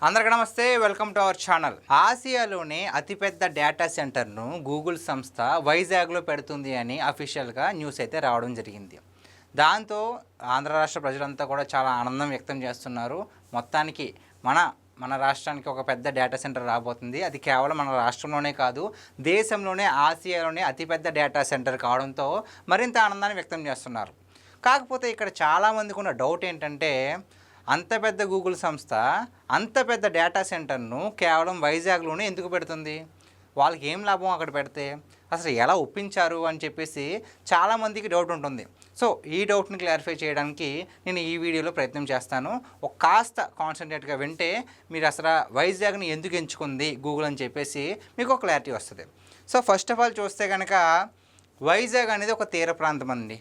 అందరికీ నమస్తే, welcome to our channel. ఆసియాలోనే అతిపెద్ద డేటా సెంటర్ను గూగుల్ సంస్థ వైజాగ్లో పెడుతుంది అని అఫీషియల్గా న్యూస్ అయితే రావడం జరిగింది. దాంతో ఆంధ్ర రాష్ట్ర ప్రజలంతా కూడా చాలా ఆనందం వ్యక్తం చేస్తున్నారు. మొత్తానికి మన రాష్ట్రానికి ఒక పెద్ద డేటా సెంటర్ రాబోతుంది. అది కేవలం మన రాష్ట్రంలోనే కాదు, దేశంలోనే ఆసియాలోనే అతిపెద్ద డేటా సెంటర్ కావడంతో మరింత ఆనందాన్ని వ్యక్తం చేస్తున్నారు. కాకపోతే ఇక్కడ చాలామందికి ఉన్న డౌట్ ఏంటంటే, అంత పెద్ద గూగుల్ సంస్థ అంత పెద్ద డేటా సెంటర్ను కేవలం వైజాగ్లోనే ఎందుకు పెడుతుంది? వాళ్ళకి ఏం లాభం అక్కడ పెడితే? అసలు ఎలా ఒప్పించారు అని చెప్పేసి చాలామందికి డౌట్ ఉంటుంది. సో ఈ డౌట్ని క్లారిఫై చేయడానికి నేను ఈ వీడియోలో ప్రయత్నం చేస్తాను. ఒక కాస్త కాన్సన్ట్రేట్గా వింటే మీరు అసలు వైజాగ్ని ఎందుకు ఎంచుకుంది గూగుల్ అని చెప్పేసి మీకు ఒక క్లారిటీ వస్తుంది. సో ఫస్ట్ ఆఫ్ ఆల్ చూస్తే కనుక వైజాగ్ అనేది ఒక తీర ప్రాంతం అండి.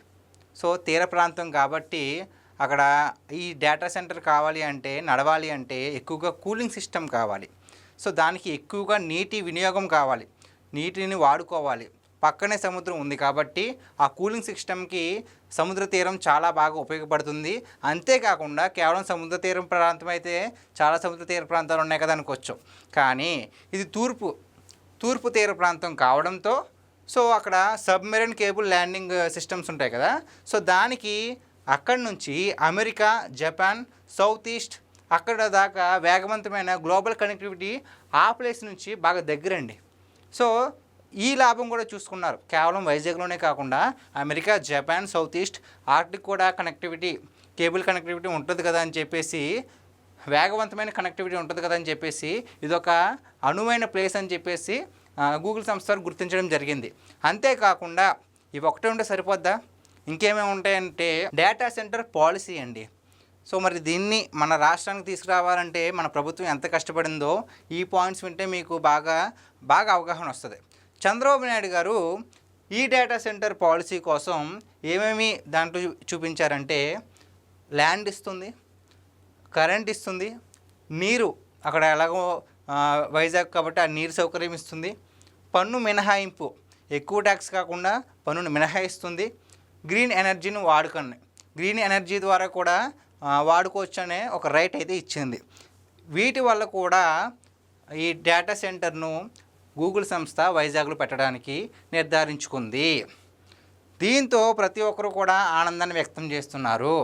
సో తీర ప్రాంతం కాబట్టి అక్కడ ఈ డేటా సెంటర్ కావాలి అంటే, నడవాలి అంటే ఎక్కువగా కూలింగ్ సిస్టమ్ కావాలి. సో దానికి ఎక్కువగా నీటి వినియోగం కావాలి, నీటిని వాడుకోవాలి. పక్కనే సముద్రం ఉంది కాబట్టి ఆ కూలింగ్ సిస్టమ్కి సముద్ర తీరం చాలా బాగా ఉపయోగపడుతుంది. అంతేకాకుండా కేవలం సముద్ర తీరం ప్రాంతం అయితే చాలా సముద్ర తీర ప్రాంతాలు ఉన్నాయి కదా అనుకోవచ్చు, కానీ ఇది తూర్పు తీర ప్రాంతం కావడంతో సో అక్కడ సబ్మెరైన్ కేబుల్ ల్యాండింగ్ సిస్టమ్స్ ఉంటాయి కదా. సో దానికి అక్కడి నుంచి అమెరికా, జపాన్, సౌత్ ఈస్ట్ అక్కడ దాకా వేగవంతమైన గ్లోబల్ కనెక్టివిటీ ఆ ప్లేస్ నుంచి బాగా దగ్గరండి. సో ఈ లాభం కూడా చూసుకున్నారు. కేవలం వైజాగ్లోనే కాకుండా America, Japan, south east Arctic కూడా కనెక్టివిటీ, కేబుల్ కనెక్టివిటీ ఉంటుంది కదా అని చెప్పేసి, వేగవంతమైన కనెక్టివిటీ ఉంటుంది కదా అని చెప్పేసి ఇదొక అనువైన ప్లేస్ అని చెప్పేసి గూగుల్ సంస్థ గుర్తించడం జరిగింది. అంతేకాకుండా ఇవి ఒకటే ఉంటే సరిపోద్దా? ఇంకేమేమి ఉంటాయంటే డేటా సెంటర్ పాలసీ అండి. సో మరి దీన్ని మన రాష్ట్రానికి తీసుకురావాలంటే మన ప్రభుత్వం ఎంత కష్టపడిందో ఈ పాయింట్స్ వింటే మీకు బాగా అవగాహన వస్తుంది. చంద్రబాబు నాయుడు గారు ఈ డేటా సెంటర్ పాలసీ కోసం ఏమేమి దాంట్లో చూపించారంటే, ల్యాండ్ ఇస్తుంది, కరెంట్ ఇస్తుంది, నీరు అక్కడ ఎలాగో వైజాగ్ కాబట్టి ఆ నీరు సౌకర్యం ఇస్తుంది, పన్ను మినహాయింపు, ఎక్కువ ట్యాక్స్ కాకుండా పన్నును మినహాయిస్తుంది, గ్రీన్ ఎనర్జీని వాడుకోండి, గ్రీన్ ఎనర్జీ ద్వారా కూడా వాడుకోవచ్చు అనే ఒక రైట్ అయితే ఇచ్చింది. వీటి వల్ల కూడా ఈ డేటా సెంటర్ను గూగుల్ సంస్థ వైజాగ్లో పెట్టడానికి నిర్ధారించుకుంది. దీంతో ప్రతి ఒక్కరు కూడా ఆనందాన్ని వ్యక్తం చేస్తున్నారు.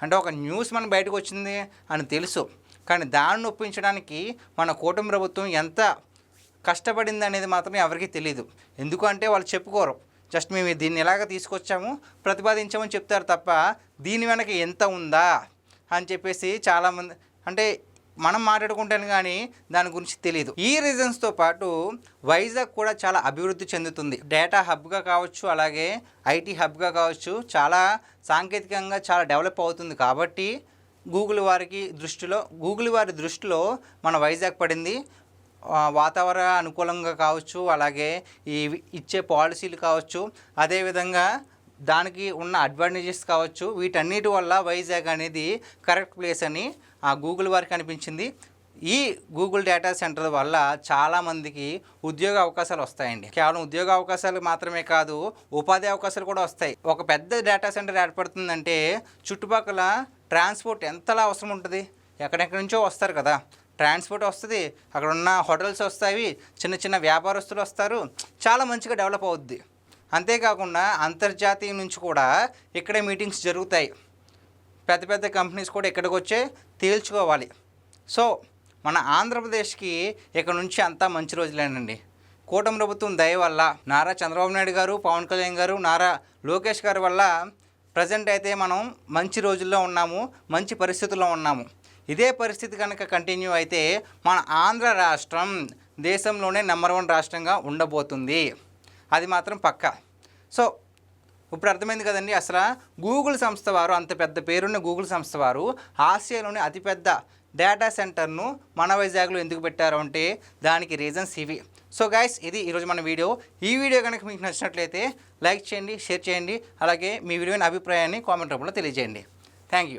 అంటే ఒక న్యూస్ మనకు బయటకు వచ్చింది అని తెలుసు, కానీ దాన్ని ఒప్పించడానికి మన కూటమి ప్రభుత్వం ఎంత కష్టపడింది అనేది మాత్రం ఎవరికీ తెలియదు. ఎందుకంటే వాళ్ళు చెప్పుకోరు, జస్ట్ మేము దీన్ని ఎలాగ తీసుకొచ్చాము, ప్రతిపాదించామని చెప్తారు తప్ప దీని వెనక ఎంత ఉందా అని చెప్పేసి చాలామంది, అంటే మనం మాట్లాడుకుంటాను కానీ దాని గురించి తెలియదు. ఈ రీజన్స్తో పాటు వైజాగ్ కూడా చాలా అభివృద్ధి చెందుతుంది. డేటా హబ్గా కావచ్చు, అలాగే ఐటీ హబ్గా కావచ్చు, చాలా సాంకేతికంగా చాలా డెవలప్ అవుతుంది. కాబట్టి గూగుల్ వారి దృష్టిలో మన వైజాగ్ పడింది. వాతావరణ అనుకూలంగా కావచ్చు, అలాగే ఈ ఇచ్చే పాలసీలు కావచ్చు, అదేవిధంగా దానికి ఉన్న అడ్వాంటేజెస్ కావచ్చు, వీటన్నిటి వల్ల వైజాగ్ అనేది కరెక్ట్ ప్లేస్ అని ఆ గూగుల్ వారికి అనిపించింది. ఈ గూగుల్ డేటా సెంటర్ వల్ల చాలామందికి ఉద్యోగ అవకాశాలు వస్తాయండి. కేవలం ఉద్యోగ అవకాశాలు మాత్రమే కాదు, ఉపాధి అవకాశాలు కూడా వస్తాయి. ఒక పెద్ద డేటా సెంటర్ ఏర్పడుతుందంటే చుట్టుపక్కల ట్రాన్స్పోర్ట్ ఎంతలా అవసరం ఉంటుంది. ఎక్కడెక్కడి నుంచో వస్తారు కదా, ట్రాన్స్పోర్ట్ వస్తుంది, అక్కడ ఉన్న హోటల్స్ వస్తాయి, చిన్న చిన్న వ్యాపారస్తులు వస్తారు, చాలా మంచిగా డెవలప్ అవుద్ది. అంతేకాకుండా అంతర్జాతీయ నుంచి కూడా ఇక్కడే మీటింగ్స్ జరుగుతాయి. పెద్ద పెద్ద కంపెనీస్ కూడా ఇక్కడికి వచ్చే తేల్చుకోవాలి. సో మన ఆంధ్రప్రదేశ్కి ఇక్కడ నుంచి అంతా మంచి రోజులేనండి. కూటమి ప్రభుత్వం దయ వల్ల, నారా చంద్రబాబు నాయుడు గారు, పవన్ కళ్యాణ్ గారు, నారా లోకేష్ గారి వల్ల ప్రజెంట్ అయితే మనం మంచి రోజుల్లో ఉన్నాము, మంచి పరిస్థితుల్లో ఉన్నాము. ఇదే పరిస్థితి కనుక కంటిన్యూ అయితే మన ఆంధ్ర రాష్ట్రం దేశంలోనే నెంబర్ 1 రాష్ట్రంగా ఉండబోతుంది. అది మాత్రం పక్కా. సో ఇప్పుడు అర్థమైంది కదండి, అసలు గూగుల్ సంస్థ వారు, అంత పెద్ద పేరున్న గూగుల్ సంస్థ వారు ఆసియాలోని అతిపెద్ద డేటా సెంటర్ను మన వైజాగ్లో ఎందుకు పెట్టారు అంటే దానికి రీజన్స్ ఇవి. సో గైస్, ఇది ఈరోజు మన వీడియో. ఈ వీడియో కనుక మీకు నచ్చినట్లయితే లైక్ చేయండి, షేర్ చేయండి, అలాగే మీ విలువైన అభిప్రాయాన్ని కామెంట్ రూపంలో తెలియజేయండి. Thank you.